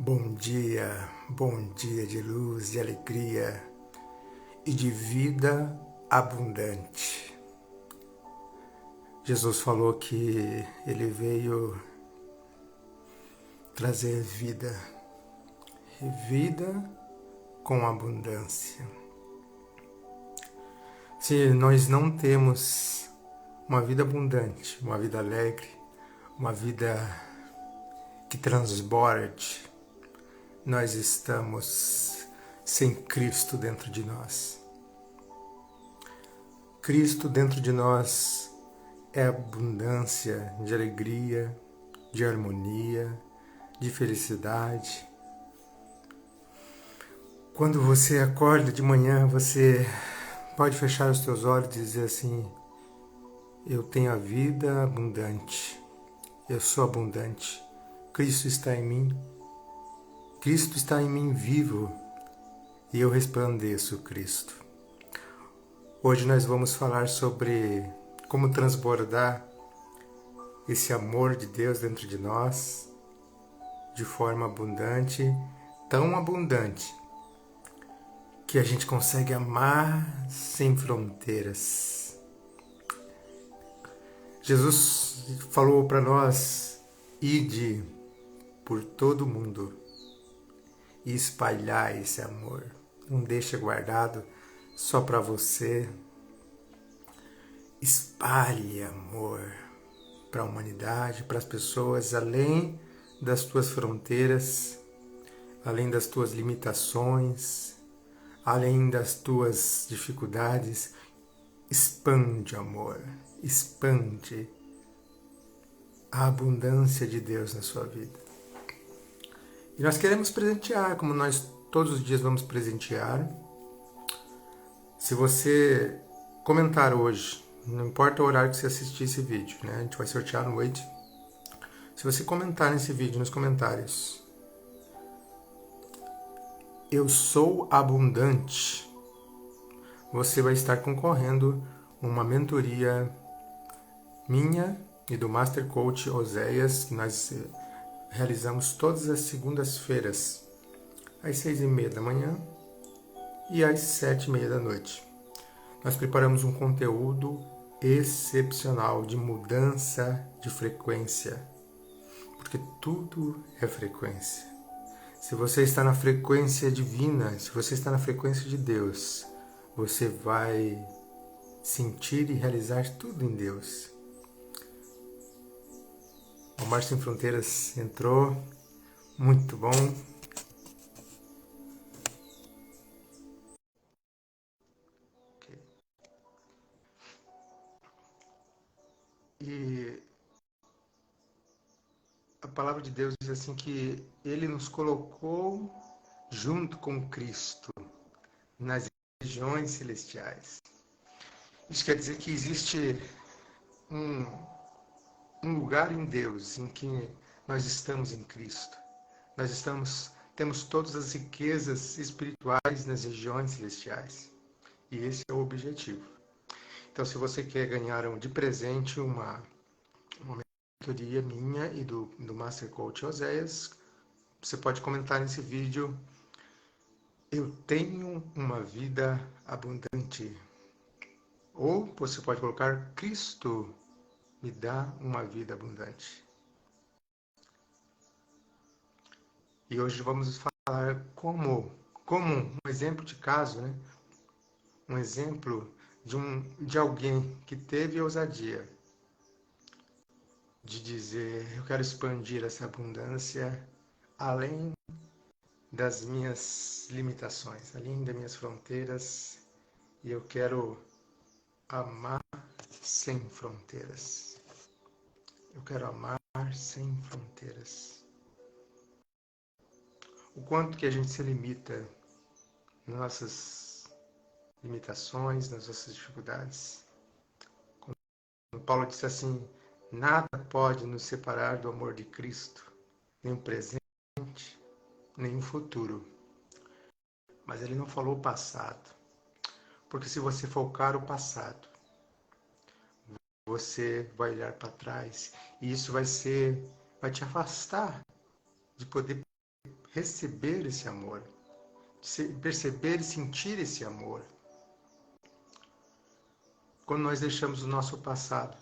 Bom dia de luz, de alegria e de vida abundante. Jesus falou que ele veio trazer vida, e vida com abundância. Se nós não temos uma vida abundante, uma vida alegre, uma vida que transborde, nós estamos sem Cristo dentro de nós. Cristo dentro de nós é abundância de alegria, de harmonia, de felicidade. Quando você acorda de manhã, você pode fechar os seus olhos e dizer assim: eu tenho a vida abundante, eu sou abundante, Cristo está em mim, Cristo está em mim vivo e eu resplandeço Cristo. Hoje nós vamos falar sobre como transbordar esse amor de Deus dentro de nós de forma abundante, tão abundante, que a gente consegue amar sem fronteiras. Jesus falou para nós: ide por todo mundo e espalhar esse amor. Não deixa guardado só para você. Espalhe amor para a humanidade, para as pessoas, além das tuas fronteiras, além das tuas limitações, além das tuas dificuldades. Expande amor, expande a abundância de Deus na sua vida. E nós queremos presentear, como nós todos os dias vamos presentear. Se você comentar hoje, não importa o horário que você assistir esse vídeo, né? A gente vai sortear à noite. Se você comentar nesse vídeo, nos comentários: eu sou abundante, você vai estar concorrendo a uma mentoria minha e do Master Coach Oséias, que nós realizamos todas as segundas-feiras, às 6h30 da manhã e às 7h30 da noite. Nós preparamos um conteúdo excepcional de mudança de frequência, porque tudo é frequência. Se você está na frequência divina, se você está na frequência de Deus, você vai sentir e realizar tudo em Deus. O Mar Sem Fronteiras entrou, muito bom. E a palavra de Deus diz assim que Ele nos colocou junto com Cristo nas regiões celestiais. Isso quer dizer que existe um lugar em Deus em que nós estamos em Cristo. Temos todas as riquezas espirituais nas regiões celestiais. E esse é o objetivo. Então, se você quer ganhar de presente uma mentoria minha e do Master Coach Oséias, você pode comentar nesse vídeo: eu tenho uma vida abundante. Ou você pode colocar: Cristo me dá uma vida abundante. E hoje vamos falar como um exemplo de caso, né? Um exemplo de alguém que teve ousadia de dizer: eu quero expandir essa abundância além das minhas limitações, além das minhas fronteiras, e eu quero amar sem fronteiras. Eu quero amar sem fronteiras. O quanto que a gente se limita nas nossas limitações, nas nossas dificuldades. Quando Paulo disse assim: nada pode nos separar do amor de Cristo, nem o presente, nem o futuro. Mas ele não falou o passado. Porque se você focar o passado, você vai olhar para trás e isso vai te afastar de poder receber esse amor, perceber e sentir esse amor. Quando nós deixamos o nosso passado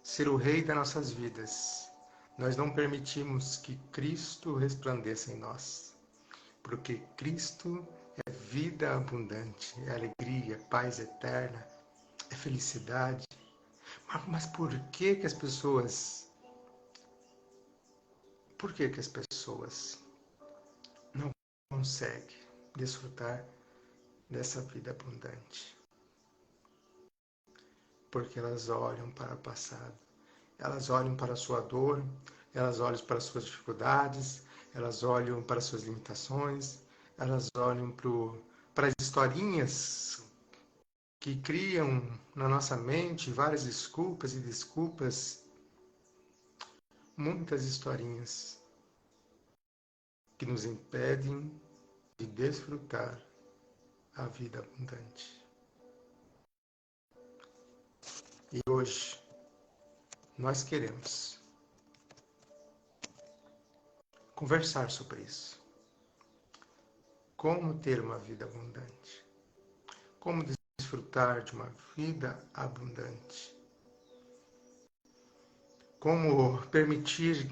ser o rei das nossas vidas, nós não permitimos que Cristo resplandeça em nós, porque Cristo é vida abundante, é alegria, paz eterna, é felicidade. Mas por que as pessoas não conseguem desfrutar dessa vida abundante? Porque elas olham para o passado, elas olham para a sua dor, elas olham para as suas dificuldades, elas olham para as suas limitações, elas olham para as historinhas que criam na nossa mente várias desculpas e desculpas, muitas historinhas que nos impedem de desfrutar a vida abundante. E hoje nós queremos conversar sobre isso. Como ter uma vida abundante? Como desfrutar de uma vida abundante? Como permitir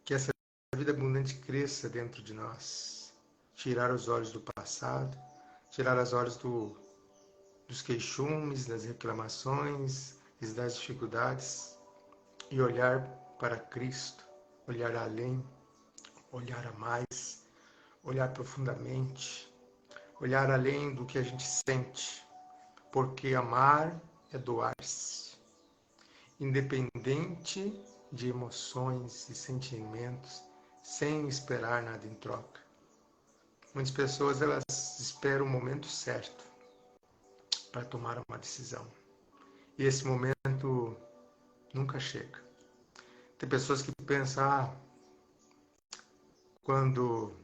que essa vida abundante cresça dentro de nós? Tirar os olhos do passado, tirar os olhos dos queixumes, das reclamações e das dificuldades e olhar para Cristo, olhar além, olhar a mais, olhar profundamente, olhar além do que a gente sente, porque amar é doar-se, independente de emoções e sentimentos, sem esperar nada em troca. Muitas pessoas elas esperam o momento certo para tomar uma decisão, e esse momento nunca chega. Tem pessoas que pensam, quando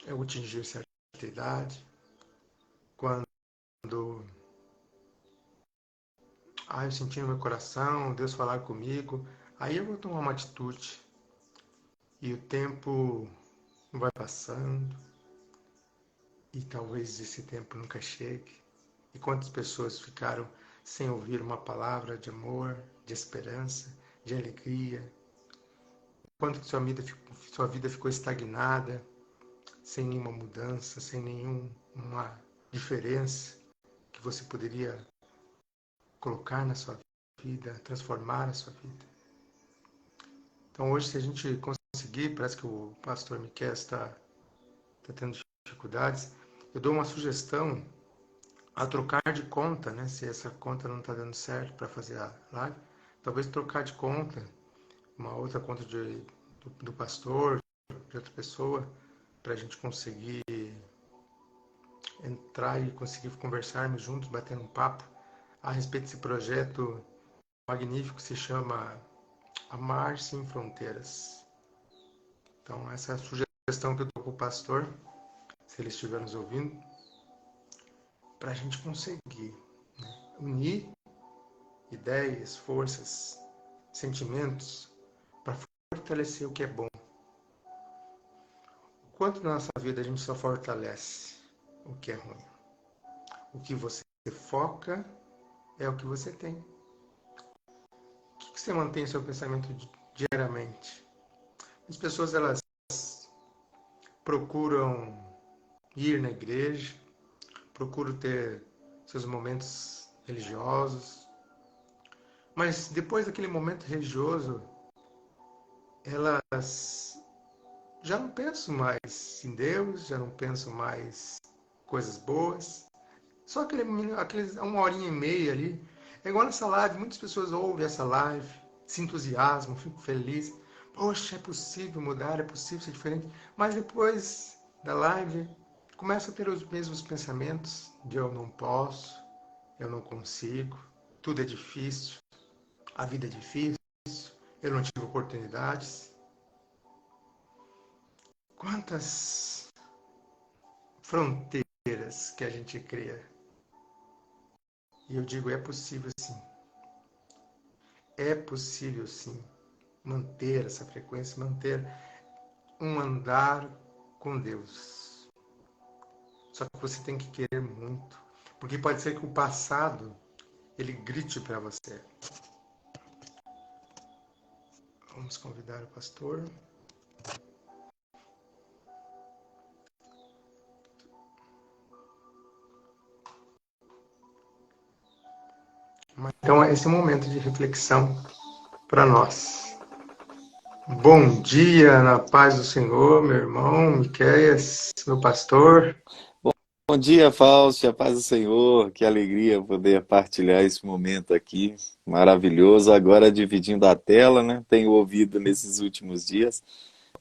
eu atingir certa idade, quando eu senti no meu coração, Deus falar comigo, aí eu vou tomar uma atitude. E o tempo vai passando, e talvez esse tempo nunca chegue. E quantas pessoas ficaram sem ouvir uma palavra de amor, de esperança, de alegria? Quanto sua vida ficou estagnada, sem nenhuma mudança, sem nenhuma diferença que você poderia colocar na sua vida, transformar a sua vida. Então hoje, se a gente conseguir, parece que o pastor Miquel está tendo dificuldades, eu dou uma sugestão a trocar de conta, né? Se essa conta não está dando certo para fazer a live, talvez trocar de conta, uma outra conta do pastor, de outra pessoa, para a gente conseguir entrar e conseguir conversarmos juntos, batendo um papo a respeito desse projeto magnífico que se chama Amar Sem Fronteiras. Então, essa é a sugestão que eu dou para o pastor, se ele estiver nos ouvindo, para a gente conseguir, né, unir ideias, forças, sentimentos, para fortalecer o que é bom. O quanto na nossa vida a gente só fortalece o que é ruim. O que você foca é o que você tem. O que você mantém em seu pensamento diariamente? As pessoas elas procuram ir na igreja, procuram ter seus momentos religiosos, mas depois daquele momento religioso, elas já não pensam mais em Deus, já não pensam mais coisas boas, só uma horinha e meia ali. É igual nessa live, muitas pessoas ouvem essa live, se entusiasmam, ficam felizes. Poxa, é possível mudar, é possível ser diferente. Mas depois da live, começa a ter os mesmos pensamentos de eu não posso, eu não consigo, tudo é difícil, a vida é difícil, eu não tive oportunidades. Quantas fronteiras que a gente cria. E eu digo, é possível sim. É possível sim manter essa frequência, manter um andar com Deus. Só que você tem que querer muito, porque pode ser que o passado ele grite para você. Vamos convidar o pastor. Então, esse é um momento de reflexão para nós. Bom dia, na paz do Senhor, meu irmão Miqueias, meu pastor. Bom dia, Fausto, a paz do Senhor, que alegria poder partilhar esse momento aqui, maravilhoso. Agora dividindo a tela, né? Tenho ouvido nesses últimos dias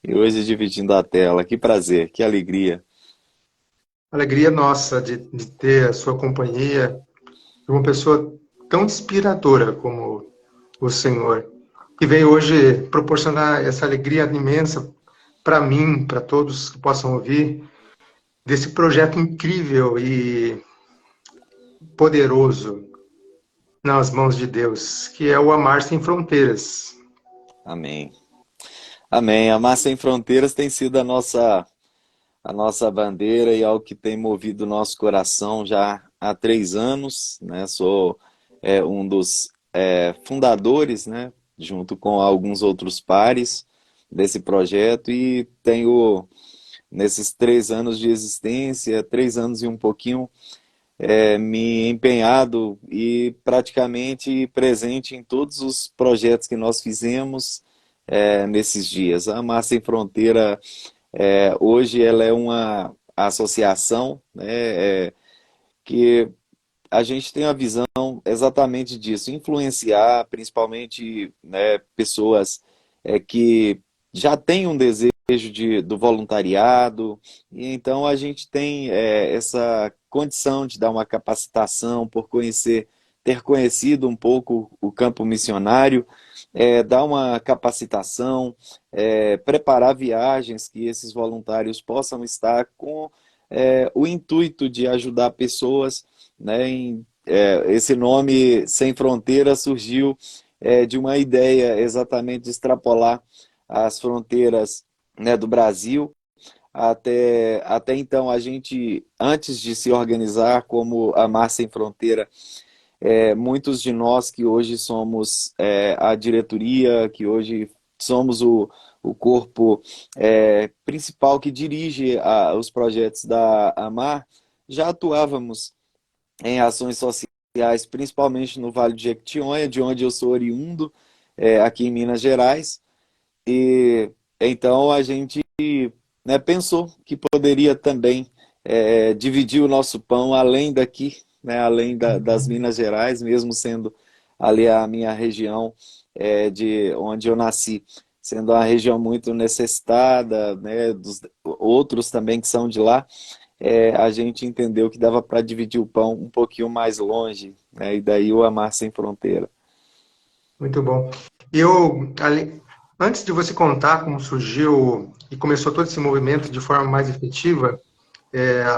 e hoje dividindo a tela. Que prazer, que alegria. Alegria nossa de ter a sua companhia, de uma pessoa tão inspiradora como o Senhor, que veio hoje proporcionar essa alegria imensa para mim, para todos que possam ouvir, desse projeto incrível e poderoso nas mãos de Deus, que é o Amar Sem Fronteiras. Amém. Amém. Amar Sem Fronteiras tem sido a nossa bandeira e algo que tem movido o nosso coração já há 3 anos, né? Sou um dos fundadores, né? Junto com alguns outros pares desse projeto e tenho nesses 3 anos de existência, 3 anos e um pouquinho, me empenhado e praticamente presente em todos os projetos que nós fizemos nesses dias. A Mar Sem Fronteira, hoje, ela é uma associação, né, que a gente tem a visão exatamente disso, influenciar principalmente, né, pessoas que já têm um desejo do voluntariado, e então a gente tem essa condição de dar uma capacitação por conhecer, ter conhecido um pouco o campo missionário, dar uma capacitação, preparar viagens que esses voluntários possam estar com o intuito de ajudar pessoas, né, esse nome Sem Fronteira surgiu de uma ideia exatamente de extrapolar as fronteiras, né, do Brasil. Até então, a gente, antes de se organizar como a Mar Sem Fronteira, muitos de nós que hoje somos a diretoria, que hoje somos o corpo principal que dirige os projetos da AMAR, já atuávamos em ações sociais, principalmente no Vale de Jequitinhonha, de onde eu sou oriundo, aqui em Minas Gerais. E então a gente, né, pensou que poderia também dividir o nosso pão além daqui, né, além das Minas Gerais, mesmo sendo ali a minha região de onde eu nasci, sendo uma região muito necessitada, né, dos outros também que são de lá. A gente entendeu que dava para dividir o pão um pouquinho mais longe, né, e daí o Amar Sem Fronteira. Muito bom. E eu, antes de você contar como surgiu e começou todo esse movimento de forma mais efetiva,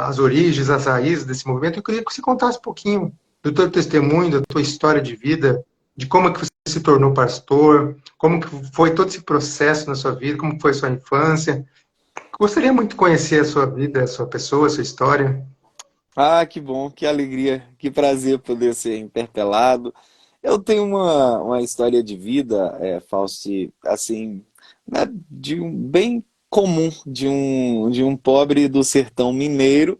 as origens, as raízes desse movimento, eu queria que você contasse um pouquinho do teu testemunho, da tua história de vida, de como é que você se tornou pastor, como que foi todo esse processo na sua vida, como foi a sua infância. Gostaria muito de conhecer a sua vida, a sua pessoa, a sua história. Ah, que bom, que alegria, que prazer poder ser interpelado. Eu tenho uma história de vida, Fausti, assim, né, de um bem comum, de um pobre do sertão mineiro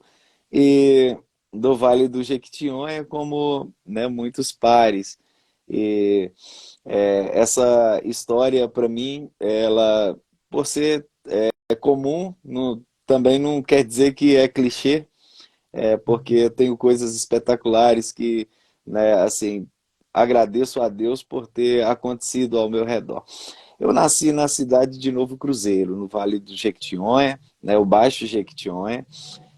e do Vale do Jequitinhonha, como, né, muitos pares. E essa história, para mim, ela, por ser comum, também não quer dizer que é clichê, porque eu tenho coisas espetaculares que, né, assim, agradeço a Deus por ter acontecido ao meu redor. Eu nasci na cidade de Novo Cruzeiro, no Vale do Jequitinhonha, né, o Baixo Jequitinhonha,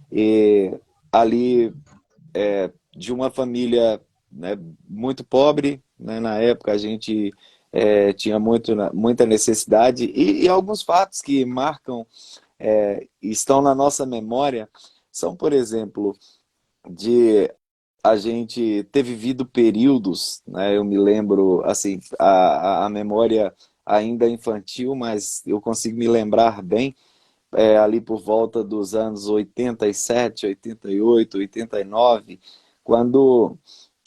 e ali de uma família, né, muito pobre, né, na época a gente tinha muita necessidade e alguns fatos que marcam, estão na nossa memória, são, por exemplo, de a gente ter vivido períodos, né? Eu me lembro, assim, a memória ainda infantil, mas eu consigo me lembrar bem, ali por volta dos anos 87, 88, 89, quando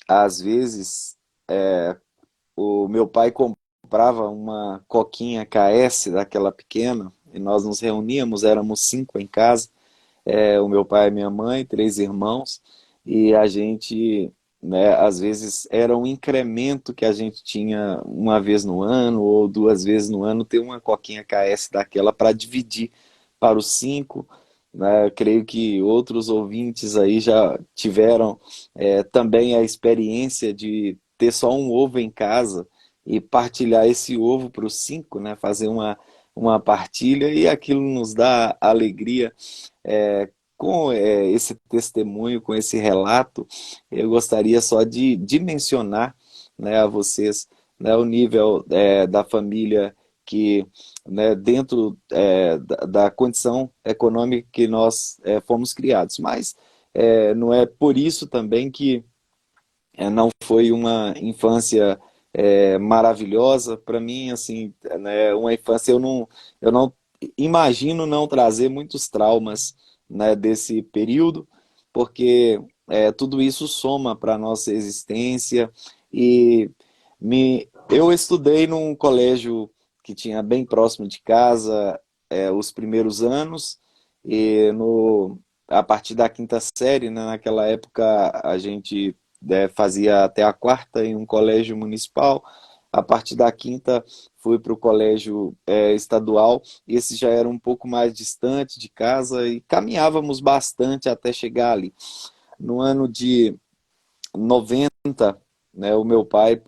às vezes o meu pai comprava uma coquinha KS daquela pequena e nós nos reuníamos, éramos 5 em casa, o meu pai, minha mãe, 3 irmãos, e a gente, né, às vezes era um incremento que a gente tinha uma vez no ano ou 2 vezes no ano, ter uma coquinha KS daquela para dividir para os 5. Né? Creio que outros ouvintes aí já tiveram também a experiência de ter só um ovo em casa e partilhar esse ovo para os 5, né? Fazer uma partilha e aquilo nos dá alegria. Com esse testemunho, com esse relato, eu gostaria só de mencionar, né, a vocês, né, o nível da família que, né, dentro da condição econômica que nós fomos criados. Mas não é por isso também que não foi uma infância maravilhosa. Para mim, assim, né, uma infância eu não imagino não trazer muitos traumas, né, desse período, porque tudo isso soma para a nossa existência. E eu estudei num colégio que tinha bem próximo de casa os primeiros anos, e a partir da quinta série, né, naquela época a gente fazia até a quarta em um colégio municipal. A partir da quinta fui para o colégio estadual, e esse já era um pouco mais distante de casa e caminhávamos bastante até chegar ali. No ano de 90, né, o meu pai,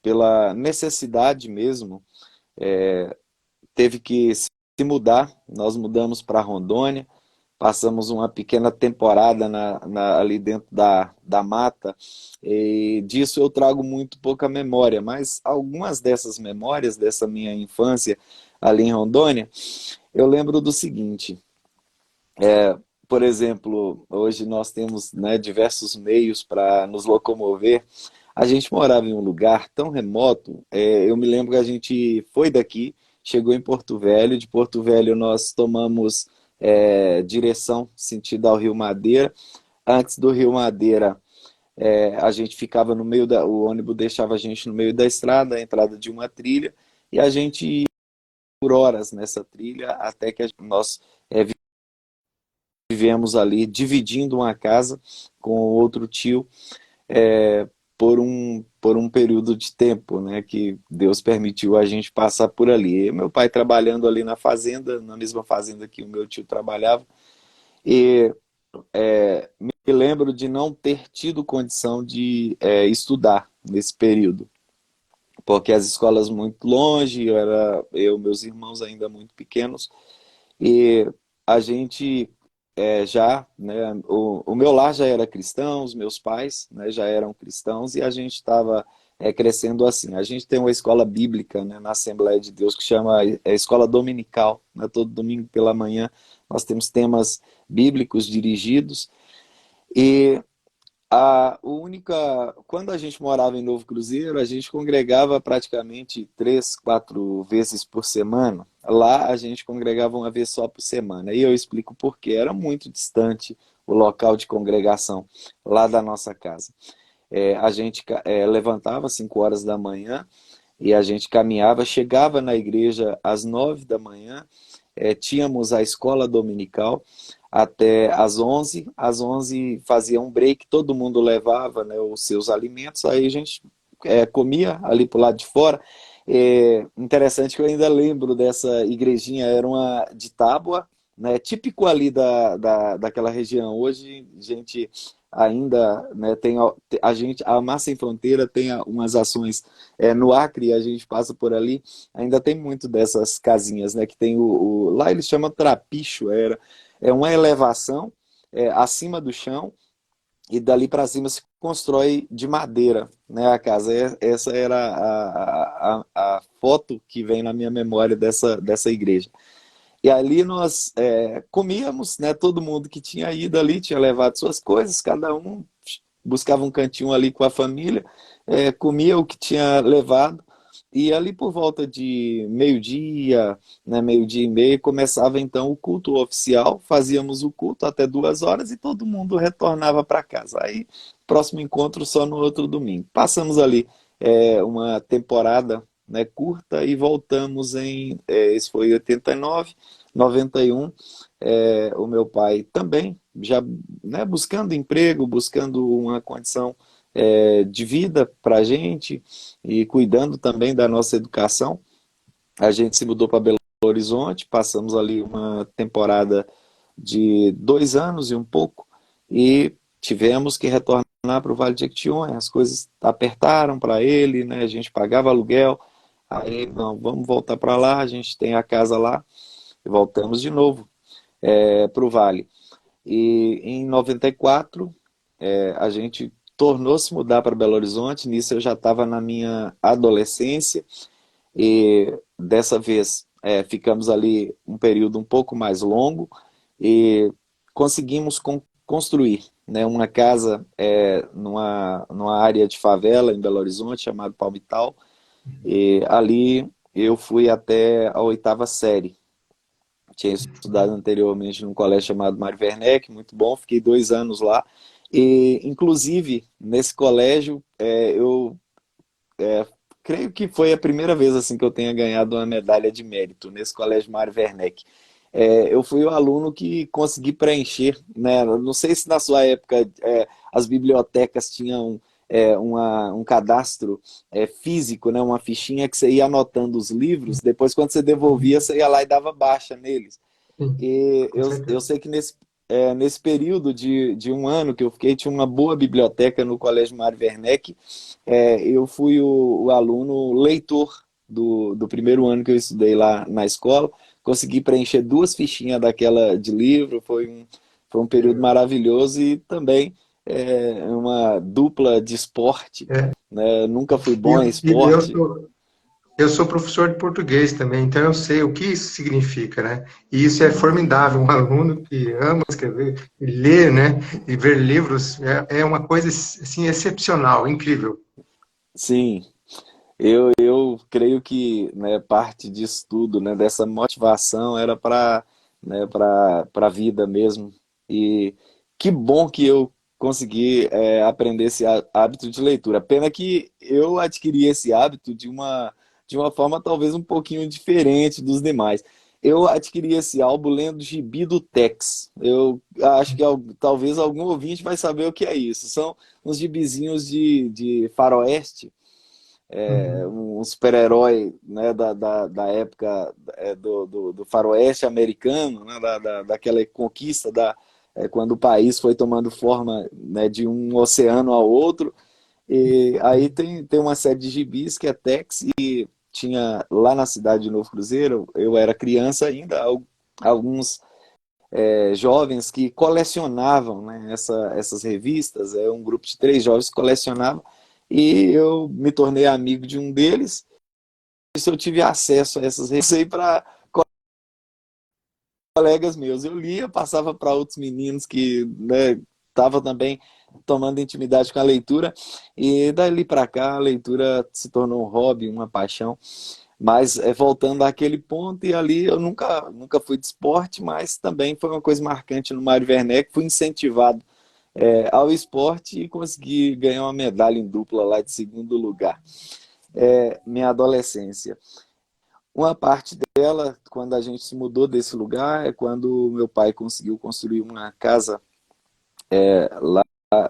pela necessidade mesmo, teve que se mudar. Nós mudamos para Rondônia, passamos uma pequena temporada ali dentro da mata, e disso eu trago muito pouca memória, mas algumas dessas memórias, dessa minha infância ali em Rondônia, eu lembro do seguinte. Por exemplo, hoje nós temos, né, diversos meios para nos locomover. A gente morava em um lugar tão remoto, eu me lembro que a gente foi daqui, chegou em Porto Velho, de Porto Velho nós tomamos direção sentido ao Rio Madeira. Antes do Rio Madeira, a gente ficava no meio o ônibus deixava a gente no meio da estrada, a entrada de uma trilha, e a gente ia por horas nessa trilha até que nós vivemos ali dividindo uma casa com outro tio, por um período de tempo, né, que Deus permitiu a gente passar por ali. E meu pai trabalhando ali na fazenda, na mesma fazenda que o meu tio trabalhava, e me lembro de não ter tido condição de estudar nesse período, porque as escolas muito longe, eu meus irmãos ainda muito pequenos, e a gente já, né, o meu lar já era cristão, os meus pais, né, já eram cristãos, e a gente estava crescendo assim. A gente tem uma escola bíblica, né, na Assembleia de Deus que chama Escola Dominical, né, todo domingo pela manhã nós temos temas bíblicos dirigidos, e quando a gente morava em Novo Cruzeiro, a gente congregava praticamente 3, 4 vezes por semana. Lá a gente congregava uma vez só por semana. E eu explico por quê. Era muito distante o local de congregação lá da nossa casa. A gente levantava às 5 horas da manhã e a gente caminhava, chegava na igreja às 9 da manhã, tínhamos a escola dominical até às 11. Às 11 fazia um break, todo mundo levava, né, os seus alimentos, aí a gente comia ali pro lado de fora. Interessante que eu ainda lembro dessa igrejinha, era uma de tábua, né, típico ali daquela região. Hoje, gente ainda, né, a Mar Sem Fronteira tem umas ações no Acre, a gente passa por ali, ainda tem muito dessas casinhas, né, que tem lá eles chamam trapicho, é uma elevação acima do chão, e dali para cima se constrói de madeira, né, a casa. Essa era a foto que vem na minha memória dessa igreja. E ali nós comíamos, né, todo mundo que tinha ido ali tinha levado suas coisas, cada um buscava um cantinho ali com a família, comia o que tinha levado, e ali por volta de meio-dia, né, meio-dia e meio, começava então o culto oficial, fazíamos o culto até 2 horas e todo mundo retornava para casa. Aí, próximo encontro só no outro domingo. Passamos ali uma temporada, né, curta e voltamos isso foi em 89, 91. O meu pai também, já, né, buscando emprego, buscando uma condição de vida para a gente e cuidando também da nossa educação. A gente se mudou para Belo Horizonte, passamos ali uma temporada de 2 anos e um pouco e tivemos que retornar para o Vale de Jequitinhonha. As coisas apertaram para ele, né? A gente pagava aluguel, aí não, vamos voltar para lá, a gente tem a casa lá e voltamos de novo para o Vale. E em 94 a gente tornou-se mudar para Belo Horizonte. Nisso eu já estava na minha adolescência e dessa vez ficamos ali um período um pouco mais longo e conseguimos construir, né, uma casa numa área de favela em Belo Horizonte chamada Palmital. E ali eu fui até a 8ª série. Tinha estudado anteriormente num colégio chamado Mário Werneck, muito bom, fiquei 2 anos lá. E, inclusive, nesse colégio, eu creio que foi a primeira vez assim que eu tenha ganhado uma medalha de mérito, nesse colégio Mário Werneck. Eu fui o aluno que consegui preencher, né? Não sei se na sua época as bibliotecas tinham um cadastro físico, né? Uma fichinha que você ia anotando os livros, depois quando você devolvia, você ia lá e dava baixa neles. Sim, E com eu certeza. sei que nesse período de um ano que eu fiquei, tinha uma boa biblioteca no Colégio Mário Werneck. Eu fui o aluno leitor do primeiro ano que eu estudei lá na escola. Consegui preencher 2 fichinhas daquela de livro. Foi um período Legal. maravilhoso e também uma dupla de esporte, É, né? Nunca fui e bom em eu esporte. sou professor de português também, então eu sei o que isso significa, né? E isso é formidável. Um aluno que ama escrever, e ler, né? E ver livros é uma coisa assim excepcional, incrível. Sim, eu creio que, né, parte disso tudo, né, dessa motivação era para a vida mesmo. E que bom que eu consegui aprender esse hábito de leitura. Pena que eu adquiri esse hábito de uma forma talvez um pouquinho diferente dos demais. Eu adquiri esse álbum lendo Gibi do Tex. Eu acho que talvez algum ouvinte vai saber o que é isso. São uns gibizinhos de faroeste, Uhum. um super-herói, né, da época do faroeste americano, né, daquela conquista quando o país foi tomando forma, né, de um oceano ao outro. E aí tem uma série de gibis que é Tex, e tinha lá na cidade de Novo Cruzeiro, eu era criança ainda, alguns jovens que colecionavam, né, essas revistas. Um grupo de 3 jovens que colecionavam, e eu me tornei amigo de um deles. Isso, eu tive acesso a essas revistas para colegas meus. Eu lia, passava para outros meninos que, né, estavam também tomando intimidade com a leitura, e dali para cá a leitura se tornou um hobby, uma paixão. Mas voltando àquele ponto, e ali eu nunca fui de esporte, mas também foi uma coisa marcante no Mário Werneck. Fui incentivado ao esporte e consegui ganhar uma medalha em dupla lá de segundo lugar. Minha adolescência. Uma parte dela, quando a gente se mudou desse lugar, é quando meu pai conseguiu construir uma casa lá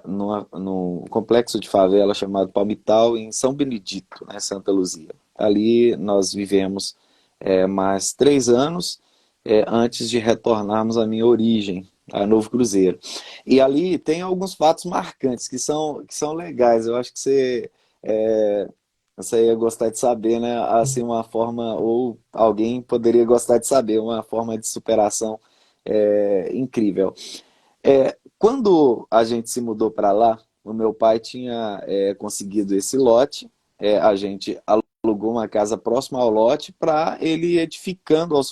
no complexo de favela chamado Palmital, em São Benedito, né, Santa Luzia. Ali nós vivemos mais 3 anos antes de retornarmos à minha origem, a Novo Cruzeiro. E ali tem alguns fatos marcantes que são legais. Eu acho que você ia gostar de saber, né? Assim, uma forma, ou alguém poderia gostar de saber, uma forma de superação incrível. Quando a gente se mudou para lá, o meu pai tinha conseguido esse lote. A gente alugou uma casa próxima ao lote para ele ir edificando aos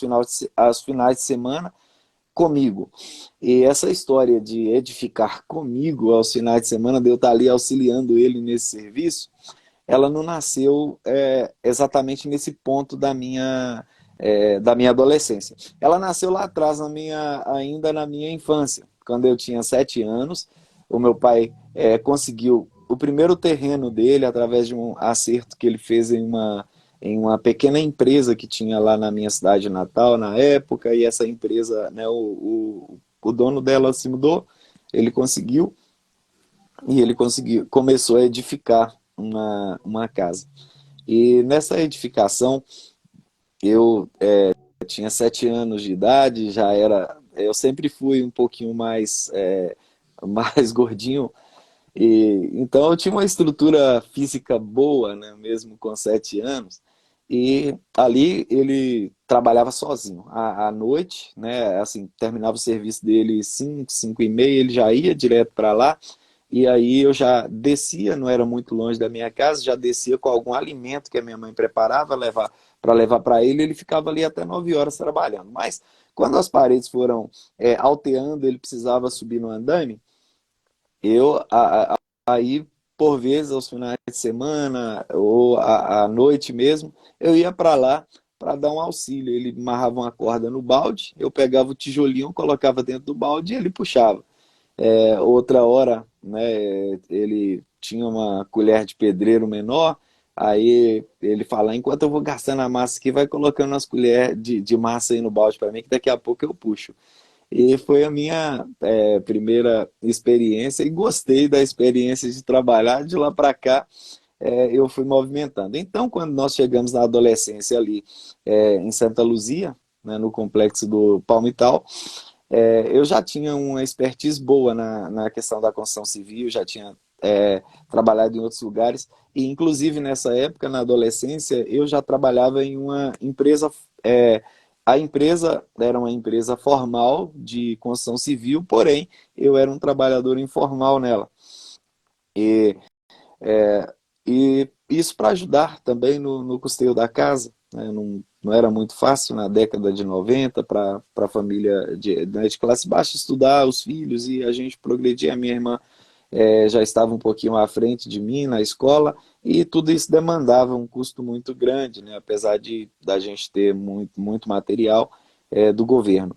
finais de semana comigo. E essa história de edificar comigo aos finais de semana, de eu estar ali auxiliando ele nesse serviço, ela não nasceu exatamente nesse ponto da minha adolescência. Ela nasceu lá atrás, ainda na minha infância, quando eu tinha 7 anos. O meu pai conseguiu o primeiro terreno dele através de um acerto que ele fez em uma pequena empresa que tinha lá na minha cidade natal na época, e essa empresa, né, o dono dela se mudou, ele conseguiu, e ele conseguiu, começou a edificar uma casa. E nessa edificação, eu tinha 7 anos de idade, já era. Eu sempre fui um pouquinho mais gordinho, e então eu tinha uma estrutura física boa, né, mesmo com 7 anos. E ali ele trabalhava sozinho. À noite, né, assim, terminava o serviço dele 5, 5h30, ele já ia direto para lá. E aí eu já descia, não era muito longe da minha casa, já descia com algum alimento que a minha mãe preparava para levar para ele. Ele ficava ali até 9 horas trabalhando. Mas quando as paredes foram alteando, ele precisava subir no andaime. Aí, por vezes, aos finais de semana ou à noite mesmo, eu ia para lá para dar um auxílio. Ele amarrava uma corda no balde, eu pegava o tijolinho, colocava dentro do balde e ele puxava. Outra hora, né, ele tinha uma colher de pedreiro menor, aí ele fala, enquanto eu vou gastando a massa aqui, vai colocando as colheres de massa aí no balde para mim, que daqui a pouco eu puxo. E foi a minha primeira experiência e gostei da experiência de trabalhar. De lá para cá, eu fui movimentando. Então, quando nós chegamos na adolescência ali em Santa Luzia, né, no complexo do Palmital, eu já tinha uma expertise boa na questão da construção civil, já tinha trabalhado em outros lugares, e inclusive nessa época, na adolescência, eu já trabalhava em uma empresa. A empresa era uma empresa formal de construção civil, porém eu era um trabalhador informal nela. E, e isso para ajudar também no custeio da casa, né? Não era muito fácil na década de 90 para a família né, de classe baixa estudar os filhos e a gente progredir. A minha irmã já estava um pouquinho à frente de mim na escola e tudo isso demandava um custo muito grande, né? Apesar de da gente ter muito, muito material do governo.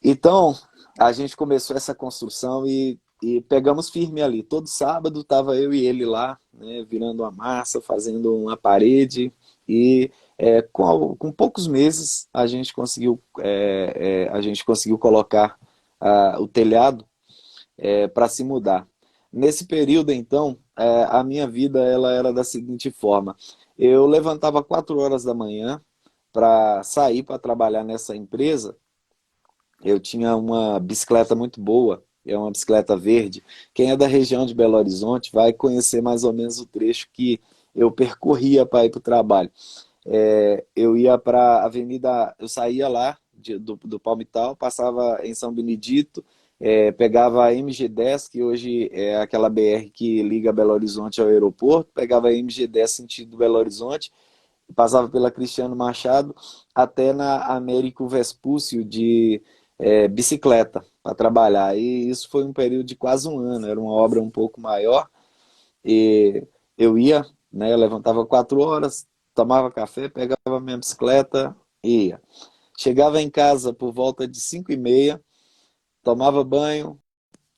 Então, a gente começou essa construção e pegamos firme ali. Todo sábado estava eu e ele lá, né, virando a massa, fazendo uma parede. E com poucos meses a gente conseguiu colocar o telhado para se mudar. Nesse período, então, a minha vida ela era da seguinte forma: eu levantava 4 horas da manhã para sair para trabalhar nessa empresa. Eu tinha uma bicicleta muito boa, é uma bicicleta verde. Quem é da região de Belo Horizonte vai conhecer mais ou menos o trecho que eu percorria para ir para o trabalho. Eu ia para a Avenida, eu saía lá do Palmital, passava em São Benedito, pegava a MG10, que hoje é aquela BR que liga Belo Horizonte ao aeroporto, pegava a MG10 sentido Belo Horizonte, passava pela Cristiano Machado até na Américo Vespúcio de bicicleta para trabalhar. E isso foi um período de quase um ano, era uma obra um pouco maior. E eu ia, né, eu levantava 4 horas, tomava café, pegava minha bicicleta e ia. Chegava em casa por volta de 5h30, tomava banho,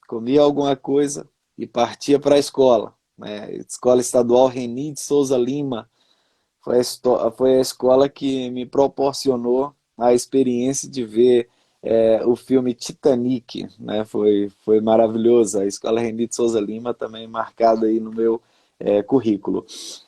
comia alguma coisa e partia para a escola, né? Escola Estadual Reni de Souza Lima, foi a escola que me proporcionou a experiência de ver o filme Titanic, né? Foi maravilhoso. A escola Reni de Souza Lima também marcada aí no meu currículo.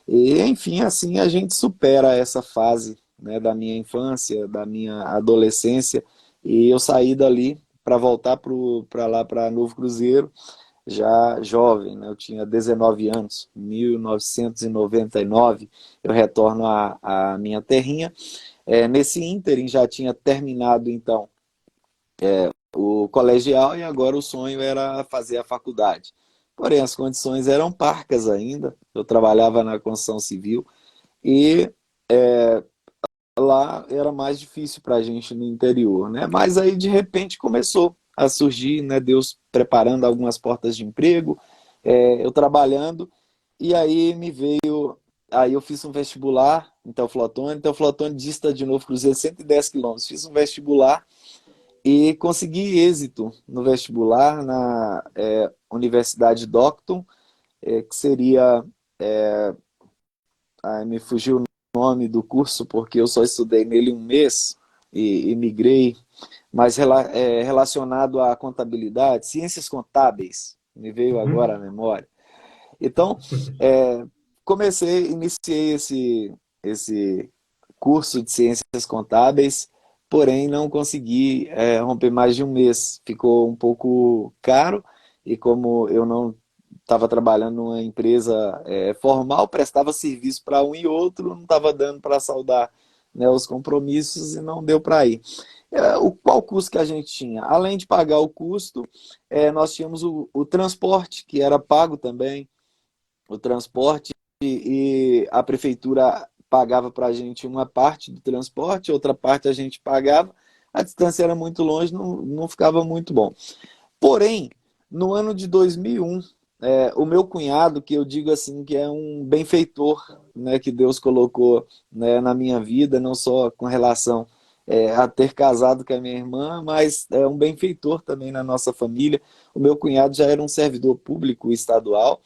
E, enfim, assim a gente supera essa fase, né, da minha infância, da minha adolescência, e eu saí dali para voltar para lá, para Novo Cruzeiro, já jovem, né? Eu tinha 19 anos, 1999, eu retorno à minha terrinha. Nesse ínterim já tinha terminado, então, o colegial e agora o sonho era fazer a faculdade. Porém, as condições eram parcas ainda, eu trabalhava na construção civil e lá era mais difícil para a gente no interior, né? Mas aí, de repente, começou a surgir, né? Deus preparando algumas portas de emprego, eu trabalhando, E aí me veio, aí eu fiz um vestibular em Teoflotone dista de Novo Cruzeiro 110 quilômetros. Fiz um vestibular e consegui êxito no vestibular na Universidade Docton, que seria, me fugiu o nome do curso porque eu só estudei nele um mês e migrei, mas relacionado à contabilidade, ciências contábeis, me veio agora à Uhum. memória. Então, é, iniciei esse curso de ciências contábeis, porém não consegui romper mais de um mês. Ficou um pouco caro e como eu não estava trabalhando numa empresa formal, prestava serviço para um e outro, não estava dando para saldar, né, os compromissos e não deu para ir. Qual custo que a gente tinha? Além de pagar o custo, nós tínhamos o transporte, que era pago também, o transporte, e a prefeitura pagava para a gente uma parte do transporte, outra parte a gente pagava. A distância era muito longe, não ficava muito bom. Porém, no ano de 2001, o meu cunhado, que eu digo assim, que é um benfeitor, né, que Deus colocou, né, na minha vida, não só com relação a ter casado com a minha irmã, mas é um benfeitor também na nossa família. O meu cunhado já era um servidor público estadual,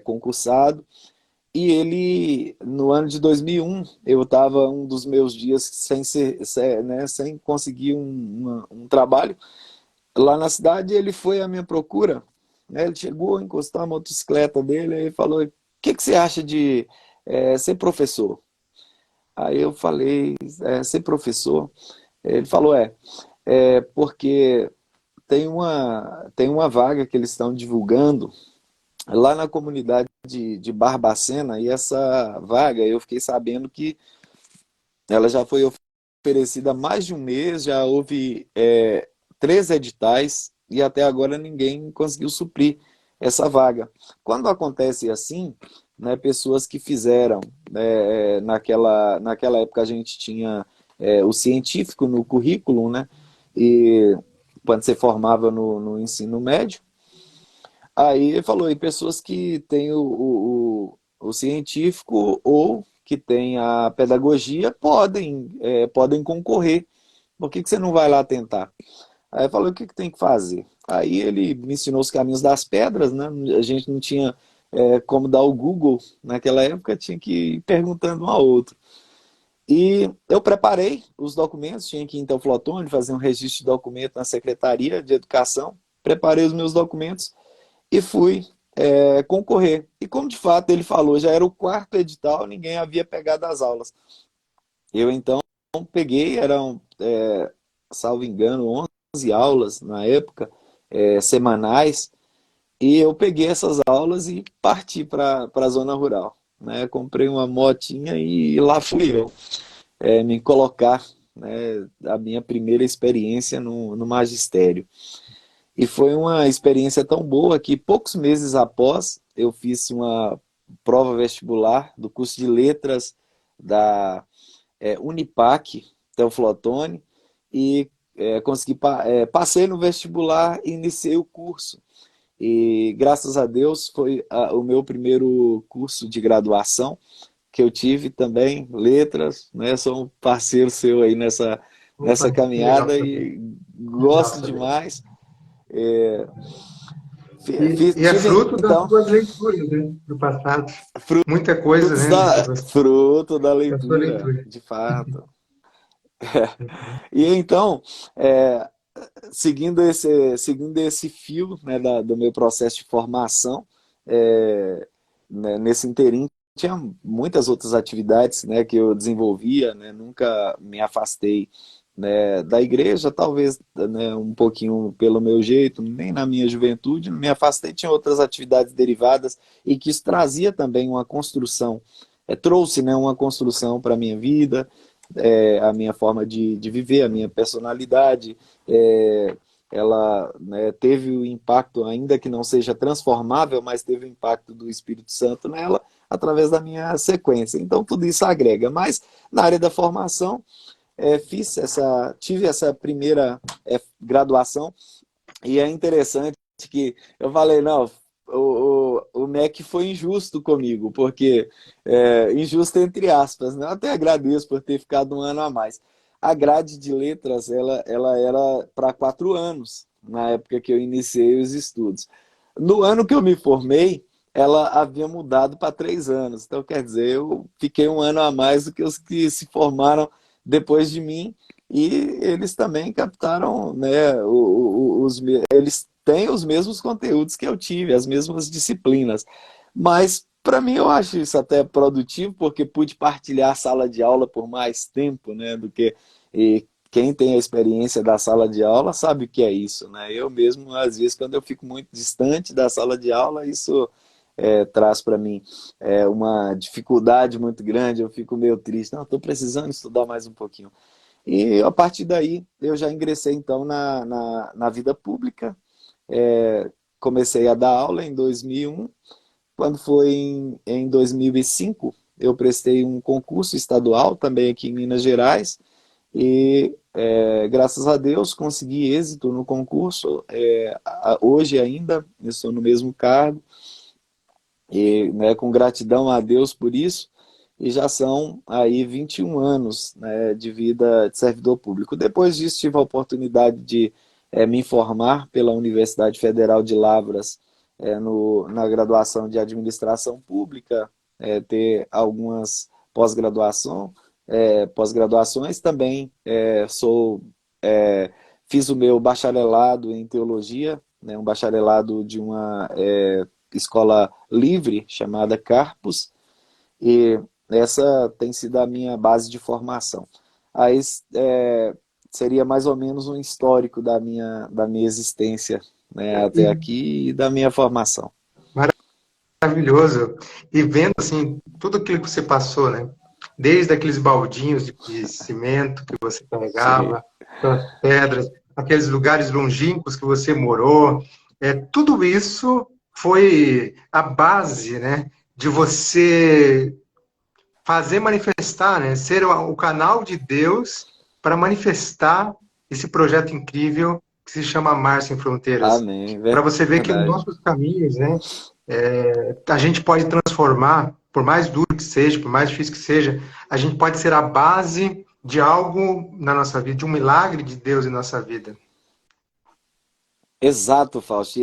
concursado, e ele, no ano de 2001, eu estava um dos meus dias sem conseguir um trabalho lá na cidade. Ele foi à minha procura, né? Ele chegou, encostou a motocicleta dele e falou: que você acha de ser professor? Aí eu falei: ser professor? Ele falou: porque tem uma vaga que eles estão divulgando lá na comunidade de Barbacena, e essa vaga eu fiquei sabendo que ela já foi oferecida há mais de um mês, já houve 3 editais e até agora ninguém conseguiu suprir essa vaga. Quando acontece assim, né, pessoas que fizeram, naquela época a gente tinha o científico no currículo, né, e quando você formava no ensino médio, aí ele falou, e pessoas que têm o científico ou que têm a pedagogia podem concorrer. Por que você não vai lá tentar? Aí eu falei: o que tem que fazer? Aí ele me ensinou os caminhos das pedras, né? A gente não tinha como dar o Google naquela época, tinha que ir perguntando um ao outro. E eu preparei os documentos, tinha que ir em Teoflotone fazer um registro de documento na Secretaria de Educação. Preparei os meus documentos e fui concorrer. E como de fato ele falou, já era o quarto edital, ninguém havia pegado as aulas. Eu então peguei, eram, salvo engano, 11 aulas na época, semanais, e eu peguei essas aulas e parti para a zona rural. Né? Comprei uma motinha e lá fui eu me colocar, né, a minha primeira experiência no magistério. E foi uma experiência tão boa que poucos meses após eu fiz uma prova vestibular do curso de letras da Unipac, Teoflotone, e passei no vestibular e iniciei o curso. E graças a Deus foi o meu primeiro curso de graduação que eu tive também, letras, né? Sou um parceiro seu aí nessa Opa, que legal caminhada saber. e Legal gosto saber. demais. E é Tive, fruto das então, suas leituras, né, do passado. Muita coisa, né, que você, fruto da da sua leitura, leitura. de fato. Uhum. E então, é, seguindo esse fio, né, do meu processo de formação, né, nesse interim tinha muitas outras atividades, né, que eu desenvolvia, né, nunca me afastei, né, da igreja, talvez, né, um pouquinho pelo meu jeito, nem na minha juventude, me afastei, tinha outras atividades derivadas e que isso trazia também uma construção, trouxe, né, uma construção para a minha vida, a minha forma de viver, a minha personalidade, ela, né, teve o impacto, ainda que não seja transformável, mas teve o impacto do Espírito Santo nela, através da minha sequência. Então, tudo isso agrega. Mas, na área da formação, tive essa primeira graduação, e é interessante que eu falei: não, o o MEC foi injusto comigo, porque, injusto entre aspas, né? Eu até agradeço por ter ficado um ano a mais. A grade de letras, ela era para 4 anos, na época que eu iniciei os estudos. No ano que eu me formei, ela havia mudado para 3 anos. Então, quer dizer, eu fiquei um ano a mais do que os que se formaram depois de mim, e eles também captaram, né, eles têm os mesmos conteúdos que eu tive, as mesmas disciplinas. Mas, para mim, eu acho isso até produtivo, porque pude partilhar a sala de aula por mais tempo, né, do que... E quem tem a experiência da sala de aula sabe o que é isso, né? Eu mesmo, às vezes, quando eu fico muito distante da sala de aula, isso traz para mim uma dificuldade muito grande, eu fico meio triste. Não, estou precisando estudar mais um pouquinho. E a partir daí, eu já ingressei, então, na vida pública. Comecei a dar aula em 2001. Quando foi em 2005, eu prestei um concurso estadual, também aqui em Minas Gerais, e graças a Deus consegui êxito no concurso. Hoje ainda estou no mesmo cargo, e, né, com gratidão a Deus por isso, e já são aí 21 anos, né, de vida de servidor público. Depois disso, tive a oportunidade de me formar pela Universidade Federal de Lavras, na graduação de Administração Pública, ter algumas pós-graduação, pós-graduações também. Fiz o meu bacharelado em Teologia, né, um bacharelado de uma escola livre chamada Carpus, e essa tem sido a minha base de formação. Aí seria mais ou menos um histórico da minha existência, né, até E aqui, e da minha formação. maravilhoso. E vendo assim tudo aquilo que você passou, né? Desde aqueles baldinhos de cimento que você Sim. carregava, aquelas pedras, aqueles lugares longínquos que você morou, tudo isso foi a base, né, de você fazer manifestar, né, ser o canal de Deus para manifestar esse projeto incrível que se chama Mar Sem Fronteiras. Amém, Para você ver que os verdade. nossos caminhos, né, a gente pode transformar, por mais duro que seja, por mais difícil que seja, a gente pode ser a base de algo na nossa vida, de um milagre de Deus em nossa vida. Exato, Fausto.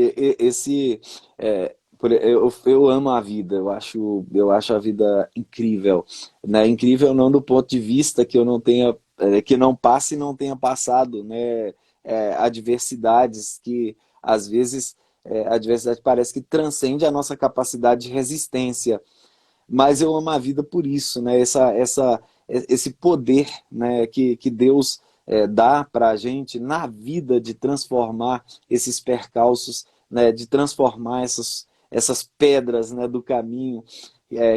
Eu amo a vida, eu acho a vida incrível, né? Incrível não do ponto de vista que eu não tenha, que não passe e não tenha passado, né? Adversidades que às vezes a adversidade parece que transcende a nossa capacidade de resistência, mas eu amo a vida por isso, né? Esse poder, né, que Deus dá para a gente na vida de transformar esses percalços, né, de transformar essas pedras, né, do caminho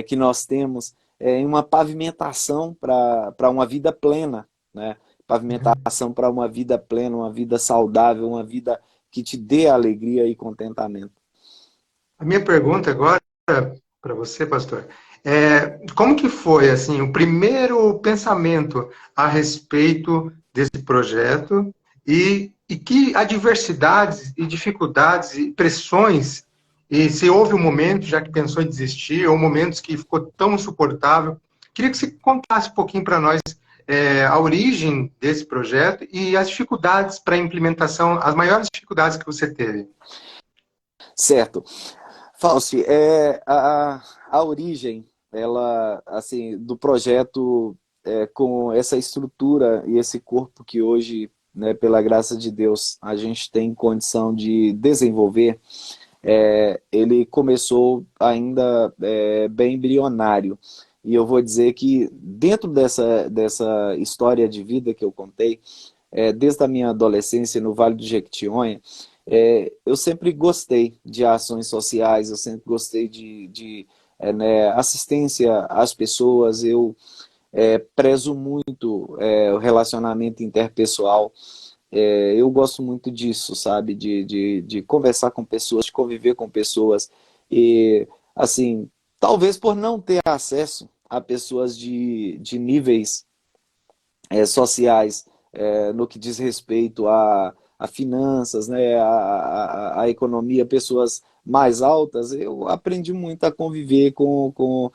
que nós temos em uma pavimentação para uma vida plena, né? Pavimentação para uma vida plena, uma vida saudável, uma vida que te dê alegria e contentamento. A minha pergunta agora para você, pastor, como que foi assim o primeiro pensamento a respeito desse projeto e que adversidades e dificuldades e pressões, e se houve um momento já que pensou em desistir ou momentos que ficou tão insuportável? Queria que você contasse um pouquinho para nós a origem desse projeto e as dificuldades para a implementação, as maiores dificuldades que você teve. Certo. Fauci, a origem, ela, assim, do projeto, com essa estrutura e esse corpo que hoje, né, pela graça de Deus, a gente tem condição de desenvolver, ele começou ainda bem embrionário. E eu vou dizer que dentro dessa história de vida que eu contei, desde a minha adolescência no Vale do Jequitinhonha, eu sempre gostei de ações sociais, eu sempre gostei né, assistência às pessoas. Eu prezo muito o relacionamento interpessoal. Eu gosto muito disso, sabe? De conversar com pessoas, de conviver com pessoas. E, assim, talvez por não ter acesso a pessoas de níveis sociais, no que diz respeito a finanças, né, a economia, pessoas mais altas, eu aprendi muito a conviver com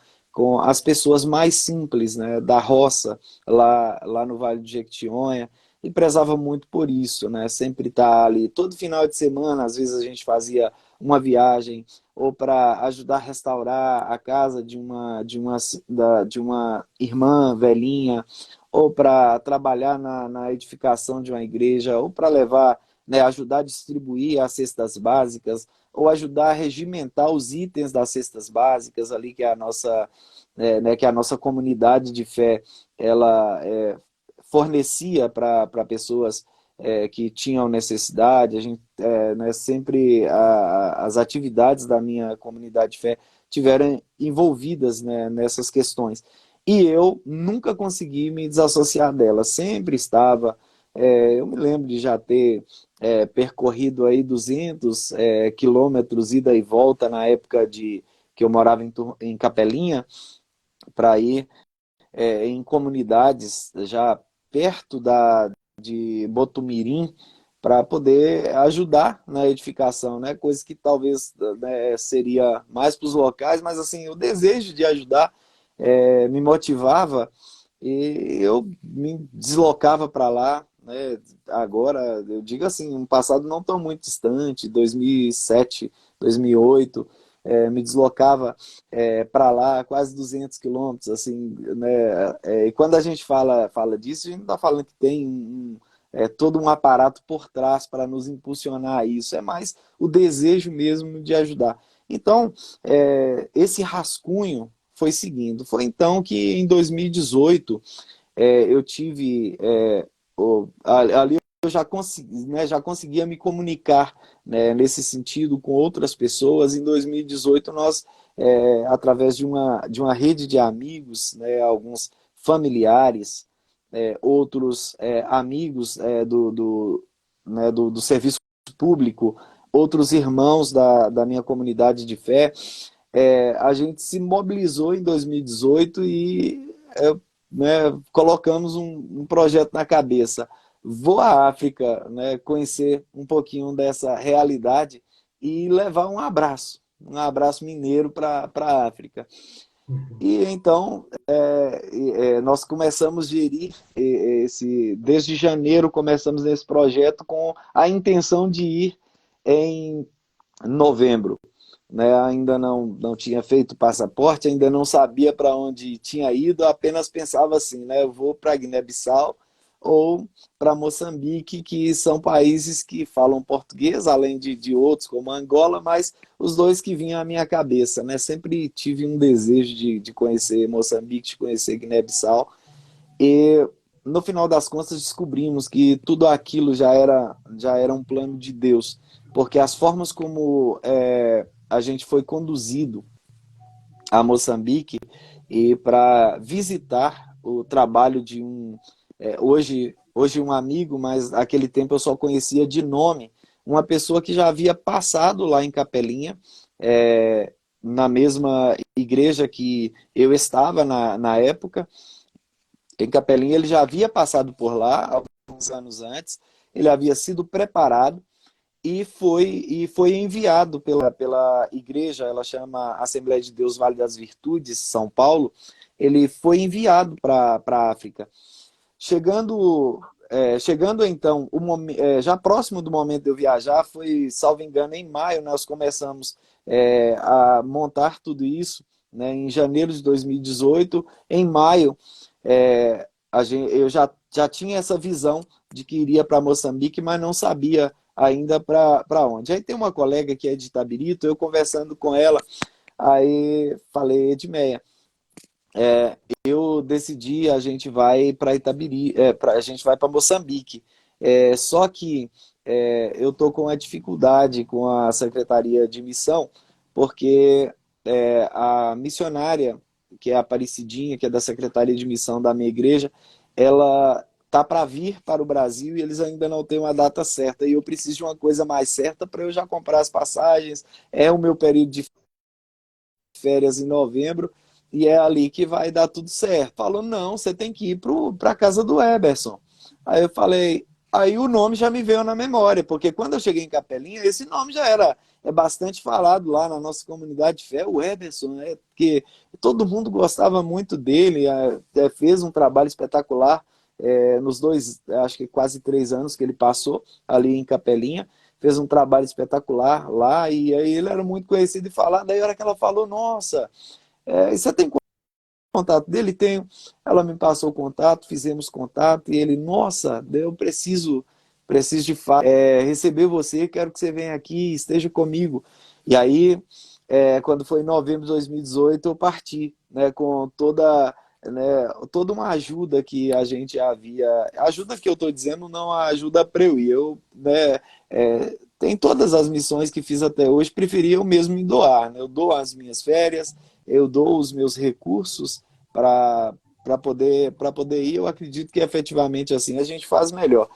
as pessoas mais simples, né, da roça, lá no Vale do Jequitinhonha, e prezava muito por isso, né, sempre estar ali, todo final de semana, às vezes a gente fazia uma viagem, ou para ajudar a restaurar a casa de uma irmã velhinha, ou para trabalhar na edificação de uma igreja, ou para levar, né, ajudar a distribuir as cestas básicas, ou ajudar a regimentar os itens das cestas básicas ali que né, que a nossa comunidade de fé ela fornecia para pessoas que tinham necessidade. A gente, né, sempre as atividades da minha comunidade de fé tiveram envolvidas, né, nessas questões. E eu nunca consegui me desassociar dela, sempre estava. Eu me lembro de já ter percorrido aí 200 quilômetros ida e volta na época que eu morava em Capelinha, para ir em comunidades já perto de Botumirim, para poder ajudar na edificação, né? Coisa que talvez, né, seria mais para os locais, mas assim, o desejo de ajudar me motivava e eu me deslocava para lá, né? Agora, eu digo assim, um passado não tão muito distante, 2007, 2008, me deslocava para lá quase 200 quilômetros, assim, né? E quando a gente fala disso, a gente não está falando que tem todo um aparato por trás para nos impulsionar a isso, é mais o desejo mesmo de ajudar. Então, esse rascunho foi seguindo. Foi então que em 2018 eu tive ali eu já consegui, né, já conseguia me comunicar, né, nesse sentido com outras pessoas. Em 2018 nós, através de uma rede de amigos, né, alguns familiares, outros amigos né, do serviço público, outros irmãos da minha comunidade de fé, a gente se mobilizou em 2018 e né, colocamos um projeto na cabeça. Vou à África, né, conhecer um pouquinho dessa realidade e levar um abraço mineiro para a África. Uhum. E então nós começamos a gerir desde janeiro começamos esse projeto com a intenção de ir em novembro, né? Ainda não tinha feito passaporte, ainda não sabia para onde tinha ido, apenas pensava assim, né? Eu vou para Guiné-Bissau ou para Moçambique, que são países que falam português, além de outros, como Angola, mas os dois que vinham à minha cabeça, né? Sempre tive um desejo de conhecer Moçambique, de conhecer Guiné-Bissau, e no final das contas descobrimos que tudo aquilo já era um plano de Deus, porque as formas como a gente foi conduzido a Moçambique e para visitar o trabalho de hoje um amigo, mas naquele tempo eu só conhecia de nome, uma pessoa que já havia passado lá em Capelinha, na mesma igreja que eu estava na época. Em Capelinha ele já havia passado por lá alguns anos antes, ele havia sido preparado e foi enviado pela igreja, ela chama Assembleia de Deus Vale das Virtudes, São Paulo. Ele foi enviado para a África. Chegando então, já próximo do momento de eu viajar, foi, salvo engano, em maio, nós começamos a montar tudo isso, né, em janeiro de 2018. Em maio, eu já tinha essa visão de que iria para Moçambique, mas não sabia ainda para onde. Aí tem uma colega que é de Itabirito, eu conversando com ela, aí falei: Edmeia, eu decidi, a gente vai para Itabiri, a gente vai para Moçambique. Só que eu tô com uma dificuldade com a Secretaria de Missão, porque a missionária, que é a Aparecidinha, que é da Secretaria de Missão da minha igreja, ela tá para vir para o Brasil e eles ainda não têm uma data certa. E eu preciso de uma coisa mais certa para eu já comprar as passagens. É o meu período de férias em novembro, e é ali que vai dar tudo certo. Falou: não, você tem que ir para a casa do Eberson. Aí eu falei: Aí o nome já me veio na memória, porque quando eu cheguei em Capelinha, esse nome já era bastante falado lá na nossa comunidade de fé, o Eberson, né? Porque todo mundo gostava muito dele, fez um trabalho espetacular nos dois, acho que quase 3 anos que ele passou ali em Capelinha, fez um trabalho espetacular lá, e aí ele era muito conhecido e falado, daí a hora que ela falou, nossa, e você tem contato dele? Tenho. Ela me passou o contato, fizemos contato, e ele, nossa, eu preciso de fato receber você, quero que você venha aqui, esteja comigo. E aí, quando foi em novembro de 2018, eu parti, né, com toda uma ajuda que a gente havia. Ajuda que eu estou dizendo, não a ajuda para eu ir. Tem todas as missões que fiz até hoje, preferi eu mesmo me doar. Né? Eu dou as minhas férias, eu dou os meus recursos para para poder ir. Eu acredito que efetivamente assim a gente faz melhor.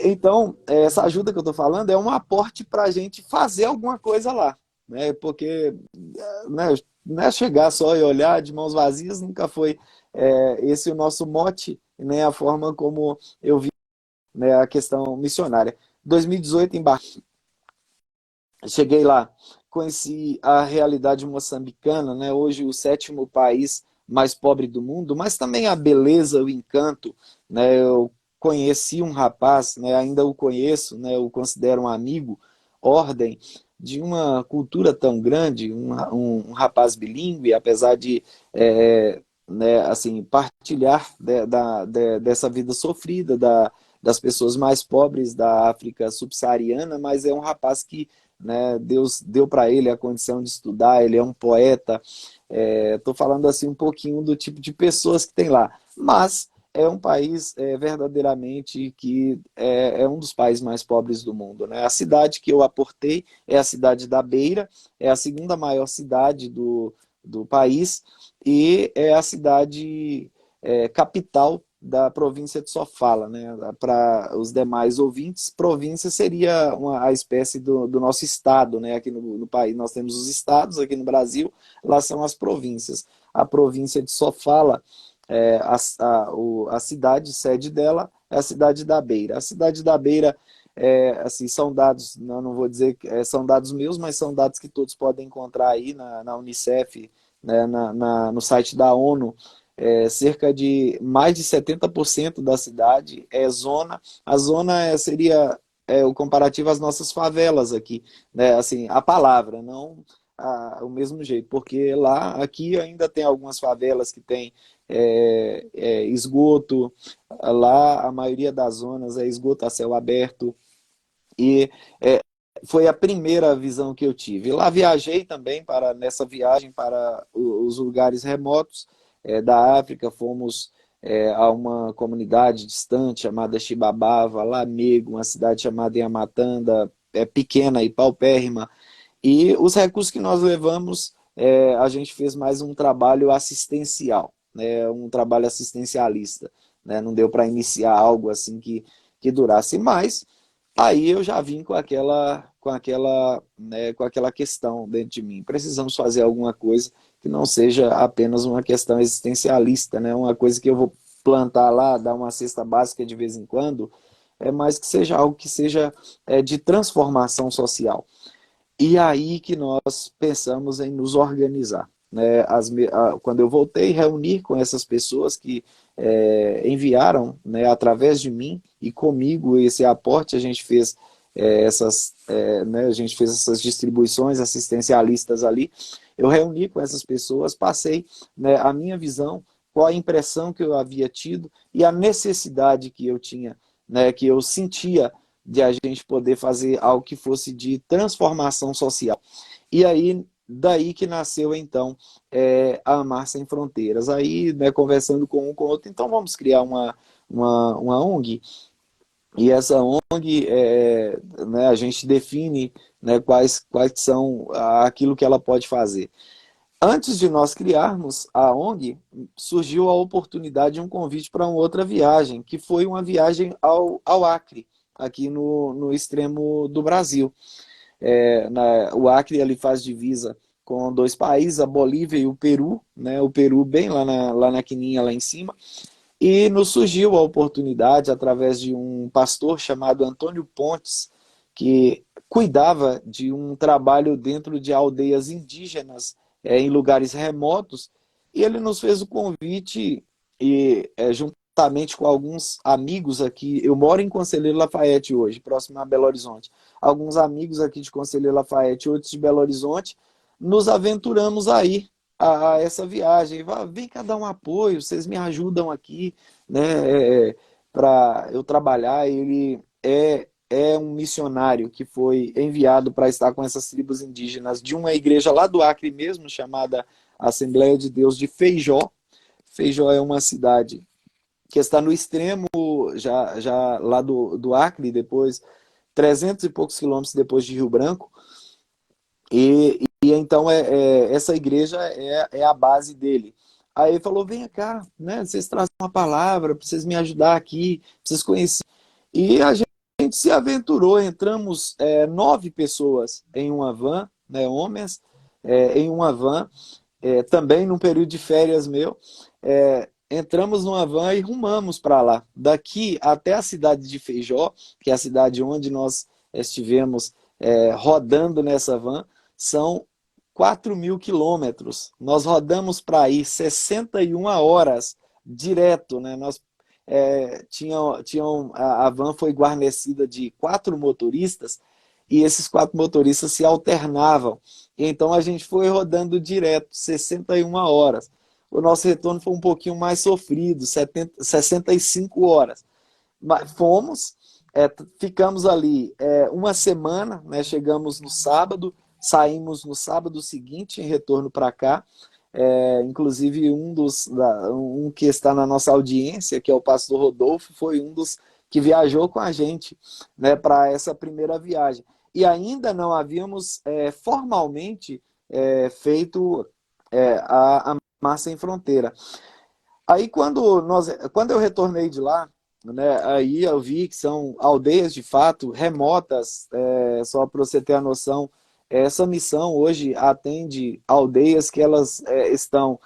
Então, essa ajuda que eu estou falando é um aporte para a gente fazer alguma coisa lá, né? Porque né, não é chegar só e olhar de mãos vazias, nunca foi esse o nosso mote, nem a forma como eu vi, né, a questão missionária. 2018, cheguei lá, conheci a realidade moçambicana, né? Hoje o sétimo país mais pobre do mundo, mas também a beleza, o encanto, né? Eu conheci um rapaz, né? Ainda o conheço, né? O considero um amigo, Ordem, de uma cultura tão grande, um rapaz bilíngue, apesar de né, assim, partilhar dessa vida sofrida das pessoas mais pobres da África subsaariana, mas é um rapaz que né? Deus deu para ele a condição de estudar, ele é um poeta. Estou falando assim um pouquinho do tipo de pessoas que tem lá, mas é um país verdadeiramente que é um dos países mais pobres do mundo. Né? A cidade que eu aportei é a cidade da Beira, é a segunda maior cidade do país e é a cidade capital da província de Sofala, né? Para os demais ouvintes, província seria a espécie do nosso estado, né? Aqui no país nós temos os estados, aqui no Brasil, lá são as províncias. A província de Sofala, a cidade sede dela é a cidade da Beira. A cidade da Beira, assim, são dados, não vou dizer que são dados meus, mas são dados que todos podem encontrar aí na Unicef, né? No site da ONU, cerca de mais de 70% da cidade é zona. A zona seria o comparativo às nossas favelas aqui, né? Assim, a palavra, não o mesmo jeito, porque lá, aqui ainda tem algumas favelas que tem esgoto, lá a maioria das zonas é esgoto a céu aberto, e foi a primeira visão que eu tive. Lá viajei também nessa viagem para os lugares remotos da África, fomos a uma comunidade distante chamada Chibabava, Lamego, uma cidade chamada Yamatanda, pequena e paupérrima, e os recursos que nós levamos, a gente fez mais um trabalho assistencial, né, um trabalho assistencialista, né, não deu para iniciar algo assim que durasse mais. Aí eu já vim com aquela questão dentro de mim. Precisamos fazer alguma coisa que não seja apenas uma questão existencialista, né? Uma coisa que eu vou plantar lá, dar uma cesta básica de vez em quando, mas que seja algo que seja de transformação social. E aí que nós pensamos em nos organizar. Né? Quando eu voltei, reunir com essas pessoas que enviaram, né, através de mim e comigo esse aporte, a gente fez né, a gente fez essas distribuições assistencialistas ali. Eu reuni com essas pessoas, passei, né, a minha visão, qual a impressão que eu havia tido e a necessidade que eu tinha, né, que eu sentia de a gente poder fazer algo que fosse de transformação social. E aí, daí que nasceu, então, a Amar Sem Fronteiras. Aí, né, conversando com um com o outro, então vamos criar uma ONG, e essa ONG, né, a gente define, né, quais são aquilo que ela pode fazer. Antes de nós criarmos a ONG, surgiu a oportunidade de um convite para uma outra viagem, que foi uma viagem ao Acre, aqui no extremo do Brasil. O Acre ele faz divisa com dois países, a Bolívia e o Peru, né? O Peru bem lá na quininha, lá em cima. E nos surgiu a oportunidade, através de um pastor chamado Antônio Pontes, que cuidava de um trabalho dentro de aldeias indígenas, em lugares remotos, e ele nos fez o convite, e juntamente com alguns amigos aqui, eu moro em Conselheiro Lafayette hoje, próximo a Belo Horizonte, alguns amigos aqui de Conselheiro Lafayette, outros de Belo Horizonte, nos aventuramos aí a essa viagem. Vem cá dar um apoio, vocês me ajudam aqui, né, para eu trabalhar. Ele é um missionário que foi enviado para estar com essas tribos indígenas de uma igreja lá do Acre mesmo, chamada Assembleia de Deus de Feijó. Feijó é uma cidade que está no extremo já lá do Acre, depois 300 e poucos quilômetros depois de Rio Branco. E então essa igreja é a base dele. Aí ele falou, vem cá, né, vocês trazem uma palavra para vocês me ajudar aqui, pra vocês conhecerem. E a gente se aventurou, entramos 9 pessoas em uma van, né, homens, em uma van, também num período de férias meu, entramos numa van e rumamos para lá. Daqui até a cidade de Feijó, que é a cidade onde nós estivemos rodando nessa van, são 4.000 quilômetros. Nós rodamos para ir 61 horas direto, né? Nós a van foi guarnecida de 4 motoristas e esses 4 motoristas se alternavam. E então a gente foi rodando direto, 61 horas. O nosso retorno foi um pouquinho mais sofrido, 65 horas. Mas fomos, ficamos ali uma semana, né? Chegamos no sábado, saímos no sábado seguinte em retorno para cá. Inclusive um que está na nossa audiência, que é o pastor Rodolfo, foi um dos que viajou com a gente, né, para essa primeira viagem. E ainda não havíamos formalmente feito a Mar Sem Fronteira. Aí quando eu retornei de lá, né, aí eu vi que são aldeias de fato remotas, só para você ter a noção, essa missão hoje atende aldeias que elas estão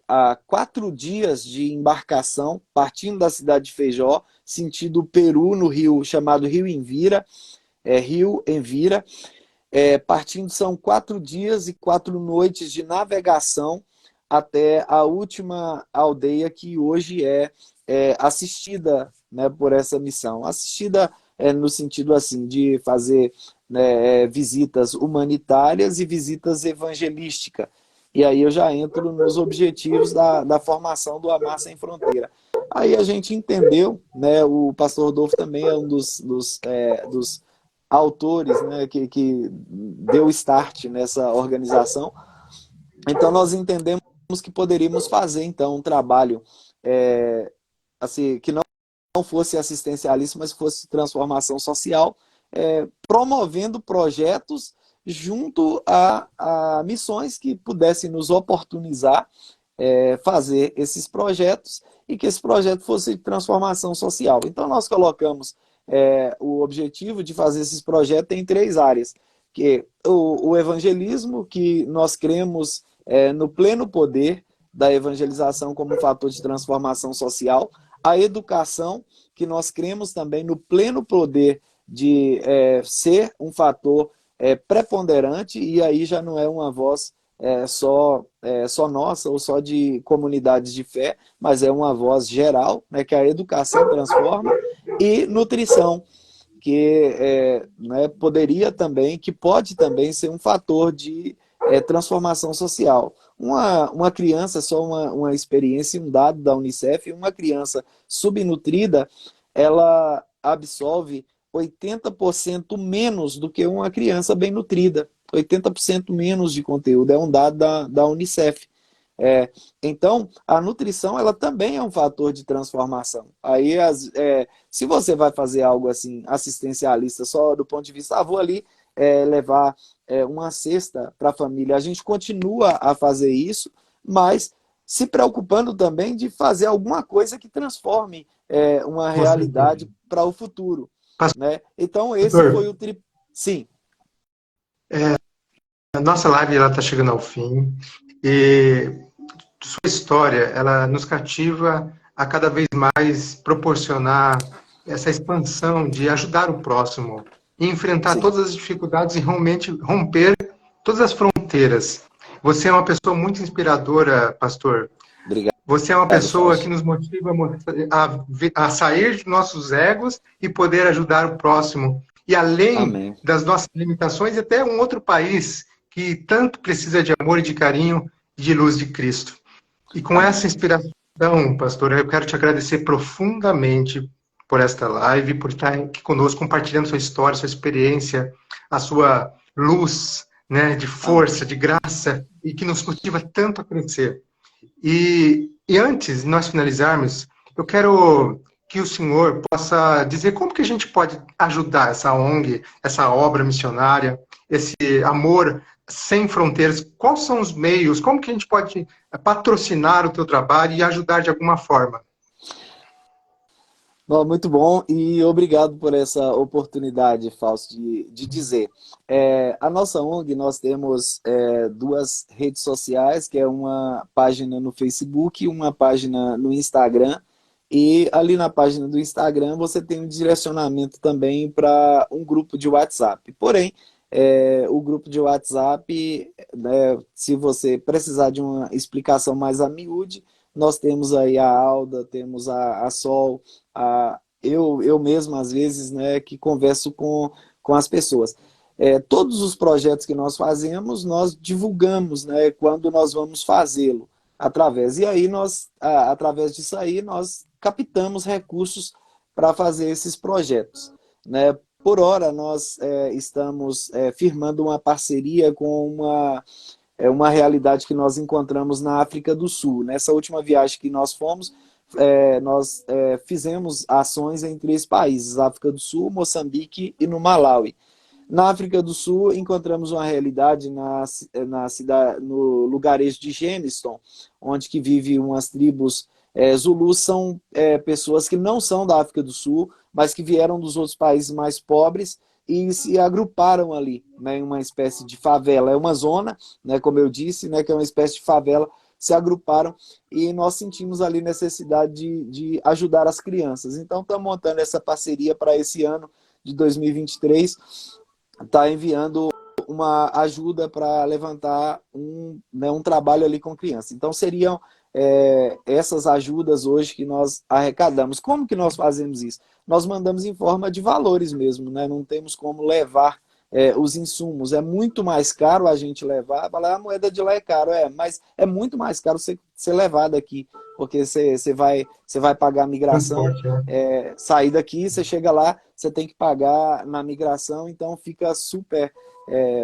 a 4 dias de embarcação, partindo da cidade de Feijó, sentido Peru, no rio chamado Rio Envira, Rio Envira, partindo são 4 dias e 4 noites de navegação até a última aldeia que hoje é assistida, né, por essa missão. Assistida no sentido assim de fazer, né, visitas humanitárias e visitas evangelísticas. E aí eu já entro nos objetivos da formação do Amar Sem Fronteira. Aí a gente entendeu, né, o pastor Rodolfo também é um dos autores, né, que deu start nessa organização. Então nós entendemos que poderíamos fazer então um trabalho assim, que não fosse assistencialista, mas fosse transformação social, promovendo projetos junto a missões que pudessem nos oportunizar fazer esses projetos e que esse projeto fosse de transformação social. Então nós colocamos o objetivo de fazer esses projetos em 3 áreas, que o evangelismo, que nós cremos no pleno poder da evangelização como fator de transformação social, a educação, que nós cremos também no pleno poder de ser um fator preponderante, e aí já não é uma voz só nossa ou só de comunidades de fé, mas é uma voz geral, né, que a educação transforma, e nutrição, que né, pode também ser um fator de transformação social. Uma criança, só uma experiência, um dado da Unicef, uma criança subnutrida, ela absorve 80% menos do que uma criança bem nutrida. 80% menos de conteúdo, é um dado da Unicef. Então, a nutrição ela também é um fator de transformação. Aí, se você vai fazer algo assim, assistencialista, só do ponto de vista, vou ali levar uma cesta para a família, a gente continua a fazer isso, mas se preocupando também de fazer alguma coisa que transforme uma Com certeza. realidade para o futuro. Né? Então, esse foi Pastor, o Sim. a nossa live está chegando ao fim e sua história ela nos cativa a cada vez mais proporcionar essa expansão de ajudar o próximo e enfrentar Sim, todas as dificuldades e realmente romper todas as fronteiras. Você é uma pessoa muito inspiradora, pastor. Você é uma obrigado, pessoa que Fausto. nos motiva a sair de nossos egos e poder ajudar o próximo. E além Amém. das nossas limitações, até um outro país que tanto precisa de amor e de carinho e de luz de Cristo. E com Amém. essa inspiração, pastor, eu quero te agradecer profundamente por esta live, por estar aqui conosco, compartilhando sua história, sua experiência, a sua luz, né, de Amém. força, de graça, e que nos motiva tanto a crescer. E antes de nós finalizarmos, eu quero que o senhor possa dizer como que a gente pode ajudar essa ONG, essa obra missionária, esse amor sem fronteiras. Quais são os meios? Como que a gente pode patrocinar o teu trabalho e ajudar de alguma forma? Bom, muito bom e obrigado por essa oportunidade, Fausto, de dizer. A nossa ONG, nós temos duas redes sociais, que é uma página no Facebook e uma página no Instagram. E ali na página do Instagram você tem um direcionamento também para um grupo de WhatsApp. Porém, o grupo de WhatsApp, né, se você precisar de uma explicação mais a miúde, nós temos aí a Alda, temos a Sol, eu mesmo, às vezes, né, que converso com as pessoas. Todos os projetos que nós fazemos, nós divulgamos, né, quando nós vamos fazê-lo, através. E aí, através disso aí, nós captamos recursos para fazer esses projetos. Né? Por hora, nós estamos firmando uma parceria com uma realidade que nós encontramos na África do Sul. Nessa última viagem que nós fomos, nós fizemos ações em 3 países, África do Sul, Moçambique e no Malawi. Na África do Sul, encontramos uma realidade na cidade, no lugarejo de Germiston, onde que vive umas tribos Zulus, são pessoas que não são da África do Sul, mas que vieram dos outros países mais pobres e se agruparam ali, né, em uma espécie de favela. É uma zona, né, como eu disse, né, que é uma espécie de favela, se agruparam e nós sentimos ali necessidade de ajudar as crianças. Então, estamos montando essa parceria para esse ano de 2023, está enviando uma ajuda para levantar um trabalho ali com criança. Então, seriam essas ajudas hoje que nós arrecadamos. Como que nós fazemos isso? Nós mandamos em forma de valores mesmo, né? Não temos como levar os insumos. É muito mais caro a gente levar, falar, a moeda de lá é caro, mas é muito mais caro você levar daqui, porque você vai pagar a migração, Transporte, né? sair daqui, você chega lá, você tem que pagar na migração, então fica super,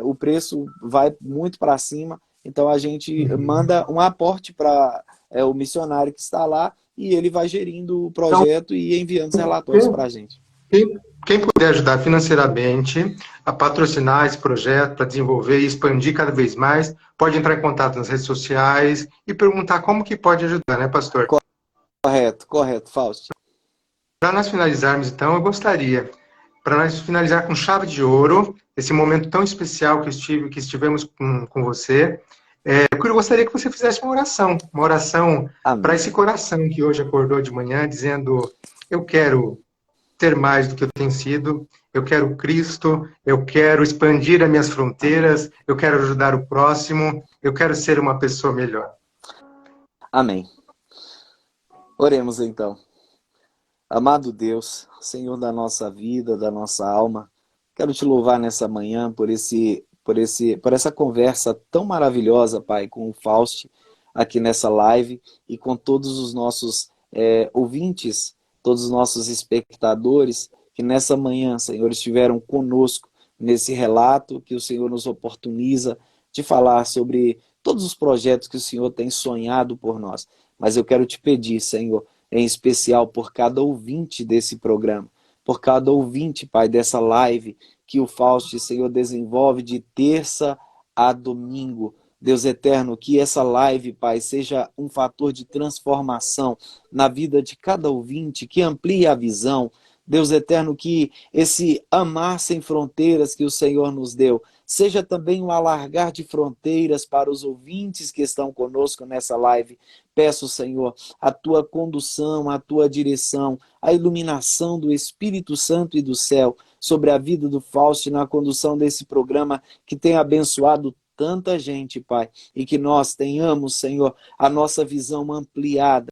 o preço vai muito para cima, então a gente Uhum. manda um aporte para o missionário que está lá e ele vai gerindo o Então, projeto e enviando os relatórios para quem, a gente. quem puder ajudar financeiramente a patrocinar esse projeto, para desenvolver e expandir cada vez mais, pode entrar em contato nas redes sociais e perguntar como que pode ajudar, né, pastor? Correto, correto, Fausto. Para nós finalizarmos, então, eu gostaria, para nós finalizar com chave de ouro, esse momento tão especial que estivemos com você, eu gostaria que você fizesse uma oração para Amém. esse coração que hoje acordou de manhã, dizendo: eu quero ter mais do que eu tenho sido, eu quero Cristo, eu quero expandir as minhas fronteiras, eu quero ajudar o próximo, eu quero ser uma pessoa melhor. Amém. Oremos então. Amado Deus, Senhor da nossa vida, da nossa alma, quero te louvar nessa manhã por essa conversa tão maravilhosa, Pai, com o Fausto aqui nessa live e com todos os nossos ouvintes, todos os nossos espectadores que nessa manhã, Senhor, estiveram conosco nesse relato que o Senhor nos oportuniza de falar sobre todos os projetos que o Senhor tem sonhado por nós. Mas eu quero te pedir, Senhor, em especial por cada ouvinte desse programa, por cada ouvinte, Pai, dessa live que o Fausto, Senhor, desenvolve de terça a domingo. Deus eterno, que essa live, Pai, seja um fator de transformação na vida de cada ouvinte, que amplie a visão, Deus eterno, que esse amar sem fronteiras que o Senhor nos deu, seja também um alargar de fronteiras para os ouvintes que estão conosco nessa live. Peço, Senhor, a tua condução, a tua direção, a iluminação do Espírito Santo e do céu sobre a vida do Fausto na condução desse programa que tem abençoado tanta gente, Pai, e que nós tenhamos, Senhor, a nossa visão ampliada